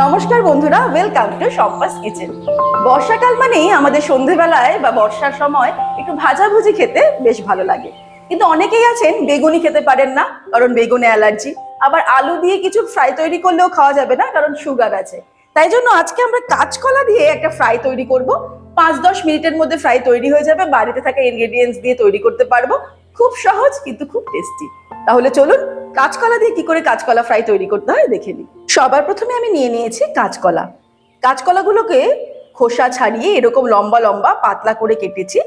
নমস্কার বন্ধুরা, welcome to সম্পাস kitchen. বর্ষাকাল মানেই আমাদের সন্ধেবেলায় বা বর্ষার সময় একটু ভাজাভুজি খেতে বেশ ভালো লাগে। কিন্তু অনেকেই আছেন বেগুনি খেতে পারেন না, কারণ বেগুনে অ্যালার্জি। আবার আলু দিয়ে কিছু ফ্রাই তৈরি করলেও খাওয়া যাবে না, কারণ সুগার আছে। তাই জন্য আজকে আমরা কাঁচকলা দিয়ে একটা ফ্রাই তৈরি করব। 5-10 মিনিটের মধ্যে ফ্রাই তৈরি হয়ে যাবে, বাড়িতে থাকা ইনগ্রেডিয়েন্টস দিয়ে তৈরি করতে পারবো। খুব সহজ কিন্তু খুব টেস্টি। তাহলে চলুন কাঁচকলা দিয়ে কি করে কাঁচকলা ফ্রাই তৈরি করতে হয় দেখে নিই। সবার প্রথমে আমি নিয়ে নিয়েছি কাঁচকলা। কাঁচকলাগুলোকে খোসা ছাড়িয়ে এরকম লম্বা লম্বা পাতলা করে কেটেছি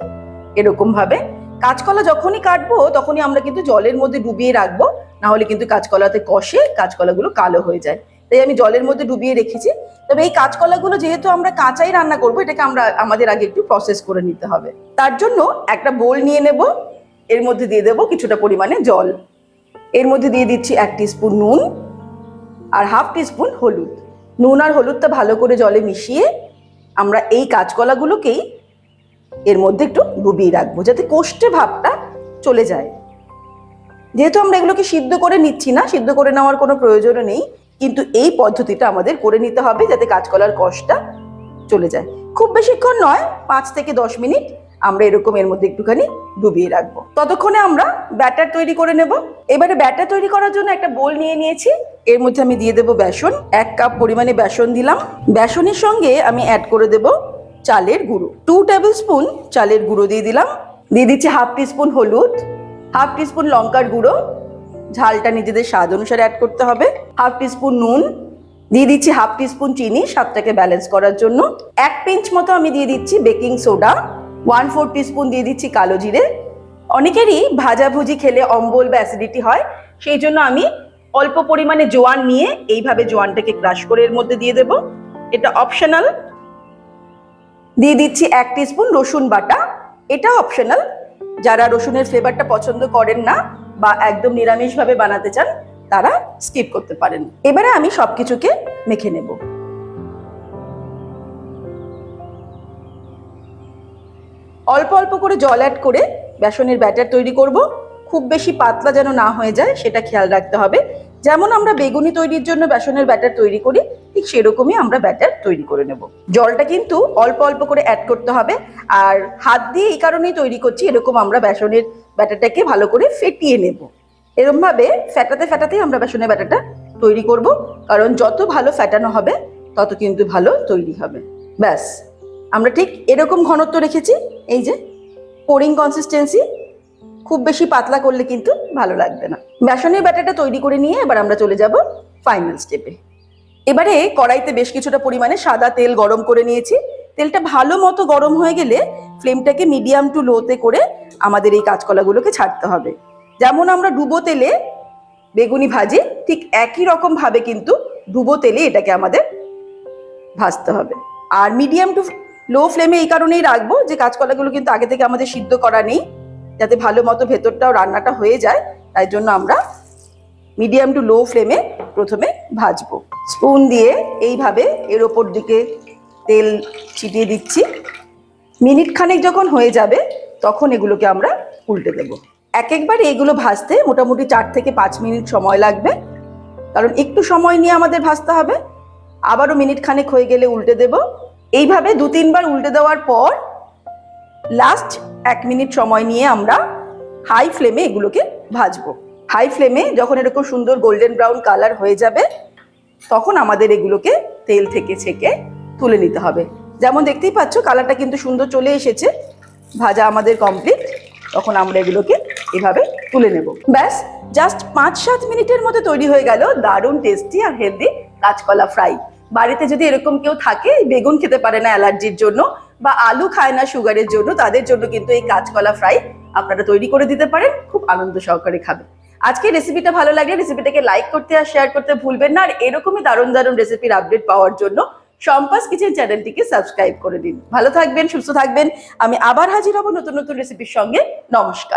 এরকম ভাবে। কাঁচকলা যখনই কাটবো তখনই আমরা কিন্তু জলের মধ্যে ডুবিয়ে রাখবো, না হলে কিন্তু কাঁচকলাতে কষে কাঁচকলাগুলো কালো হয়ে যায়। তাই আমি জলের মধ্যে ডুবিয়ে রেখেছি। তবে এই কাঁচকলাগুলো যেহেতু আমরা কাঁচাই রান্না করবো, এটাকে আমাদের আগে একটু প্রসেস করে নিতে হবে। তার জন্য একটা বোল নিয়ে নেব, এর মধ্যে দিয়ে দেবো কিছুটা পরিমাণে জল। এর মধ্যে দিয়ে দিচ্ছি 1 টিস্পুন নুন আর 1/2 টিস্পুন হলুদ। নুন আর হলুদটা ভালো করে জলে মিশিয়ে আমরা এই কাঁচকলাগুলোকেই এর মধ্যে একটু ডুবিয়ে রাখবো, যাতে কোষ্ঠে ভাবটা চলে যায়। যেহেতু আমরা এগুলোকে সিদ্ধ করে নিচ্ছি না, সিদ্ধ করে নেওয়ার কোনো প্রয়োজনও নেই, কিন্তু এই পদ্ধতিটা আমাদের করে নিতে হবে যাতে কাঁচকলার কষটা চলে যায়। খুব বেশিক্ষণ নয়, 5 থেকে 10 মিনিট আমরা এরকম এর মধ্যে একটুখানি ডুবিয়ে রাখবো। ততক্ষণে আমরা ব্যাটার তৈরি করে নেব। এবারে ব্যাটার তৈরি করার জন্য একটা বোল নিয়ে নিয়েছি। এর মধ্যে আমি দিয়ে দেবো বেসন। 1 কাপ পরিমাণে বেসন দিলাম। বেসনের সঙ্গে আমি অ্যাড করে দেব চালের গুঁড়ো। 2 টেবিল স্পুন চালের গুঁড়ো দিয়ে দিলাম। দিয়ে দিচ্ছি 1/2 টিস্পুন হলুদ, 1/2 টিস্পুন লঙ্কার গুঁড়ো, ঝালটা নিজেদের স্বাদ অনুসারে অ্যাড করতে হবে। 1/2 টিস্পুন নুন, দিয়ে দিচ্ছি 1/2 টিস্পুন চিনি স্বাদটাকে ব্যালেন্স করার জন্য। 1 পিঞ্চ মতো আমি দিয়ে দিচ্ছি বেকিং সোডা। 1/4 টিস্পুন দিয়ে দিচ্ছি কালো জিরে। অনেকেরই ভাজাভুজি খেলে অম্বল বা অ্যাসিডিটি হয়, সেই জন্য আমি অল্প পরিমাণে জোয়ান নিয়ে এইভাবে জোয়ানটাকে ক্রাশ করে এর মধ্যে দিয়ে দেব। এটা অপশনাল। দিয়ে দিচ্ছি 1 টিস্পুন রসুন বাটা। এটা অপশনাল। যারা রসুনের ফ্লেভারটা পছন্দ করেন না বা একদম নিরামিষভাবে বানাতে চান, তারা স্কিপ করতে পারেন। এবারে আমি সবকিছুকে মেখে নেব। অল্প অল্প করে জল অ্যাড করে বেসনের ব্যাটার তৈরি করব। খুব বেশি পাতলা যেন না হয়ে যায় সেটা খেয়াল রাখতে হবে। যেমন আমরা বেগুনি তৈরির জন্য বেসনের ব্যাটার তৈরি করি, ঠিক সেরকমই আমরা ব্যাটার তৈরি করে নেব। জলটা কিন্তু অল্প অল্প করে অ্যাড করতে হবে। আর হাত দিয়ে এই কারণেই তৈরি করছি, এরকম আমরা বেসনের ব্যাটারটাকে ভালো করে ফেটিয়ে নেব। এরকম ভাবে ফেটাতে ফেটাতেই আমরা বেসনের ব্যাটারটা তৈরি করব, কারণ যত ভালো ফেটানো হবে তত কিন্তু ভালো তৈরি হবে। ব্যাস, আমরা ঠিক এরকম ঘনত্ব রেখেছি। এই যে পোরিং কনসিস্টেন্সি, খুব বেশি পাতলা করলে কিন্তু ভালো লাগবে না। বেসনের ব্যাটারটা তৈরি করে নিয়ে এবার আমরা চলে যাব ফাইনাল স্টেপে। এবারে কড়াইতে বেশ কিছুটা পরিমাণে সাদা তেল গরম করে নিয়েছি। তেলটা ভালো মতো গরম হয়ে গেলে ফ্লেমটাকে মিডিয়াম টু লোতে করে আমাদের এই কাঁচকলাগুলোকে ছাড়তে হবে। যেমন আমরা ডুবো তেলে বেগুনি ভাজি, ঠিক একই রকম ভাবে কিন্তু ডুবো তেলে এটাকে আমাদের ভাজতে হবে। আর মিডিয়াম টু লো ফ্লেমে এই কারণেই রাখবো যে কাঁচকলাগুলো কিন্তু আগে থেকে আমাদের সিদ্ধ করা নেই, যাতে ভালো মতো ভেতরটাও রান্নাটা হয়ে যায়। তাই জন্য আমরা মিডিয়াম টু লো ফ্লেমে প্রথমে ভাজবো। স্পুন দিয়ে এইভাবে এর ওপর দিকে তেল ছিটিয়ে দিচ্ছি। মিনিট খানেক যখন হয়ে যাবে তখন এগুলোকে আমরা উল্টে দেবো। একবারে এগুলো ভাজতে মোটামুটি 4 থেকে 5 মিনিট সময় লাগবে, কারণ একটু সময় নিয়ে আমাদের ভাজতে হবে। আবারও মিনিট খানেক হয়ে গেলে উল্টে দেব। এইভাবে 2-3 বার উল্টে দেওয়ার পর লাস্ট 1 মিনিট সময় নিয়ে আমরা হাই ফ্লেমে এগুলোকে ভাজবো। হাই ফ্লেমে যখন এরকম সুন্দর গোল্ডেন ব্রাউন কালার হয়ে যাবে তখন আমাদের এগুলোকে তেল থেকে ছেঁকে তুলে নিতে হবে। যেমন দেখতেই পাচ্ছ কালারটা কিন্তু সুন্দর চলে এসেছে। ভাজা আমাদের কমপ্লিট। তখন আমরা এগুলোকে এভাবে তুলে নেব। ব্যাস, জাস্ট 5-7 মিনিটের মধ্যে তৈরি হয়ে গেল দারুণ টেস্টি আর হেলদি কাঁচকলা ফ্রাই। বাড়িতে যদি এরকম কেউ থাকে, বেগুন খেতে পারে না অ্যালার্জির জন্য বা আলু খায় না সুগারের জন্য, তাদের জন্য কিন্তু এই কাঁচকলা ফ্রাই আপনারা তৈরি করে দিতে পারেন, খুব আনন্দ সহকারে খাবে। আজকে রেসিপিটা ভালো লাগলে রেসিপিটাকে লাইক করতে আর শেয়ার করতে ভুলবেন না। আর এরকমই দারুণ দারুণ রেসিপির আপডেট পাওয়ার জন্য সম্পাস কিচেন চ্যানেলটিকে সাবস্ক্রাইব করে দিন। ভালো থাকবেন, সুস্থ থাকবেন। আমি আবার হাজির হব নতুন নতুন রেসিপির সঙ্গে। নমস্কার।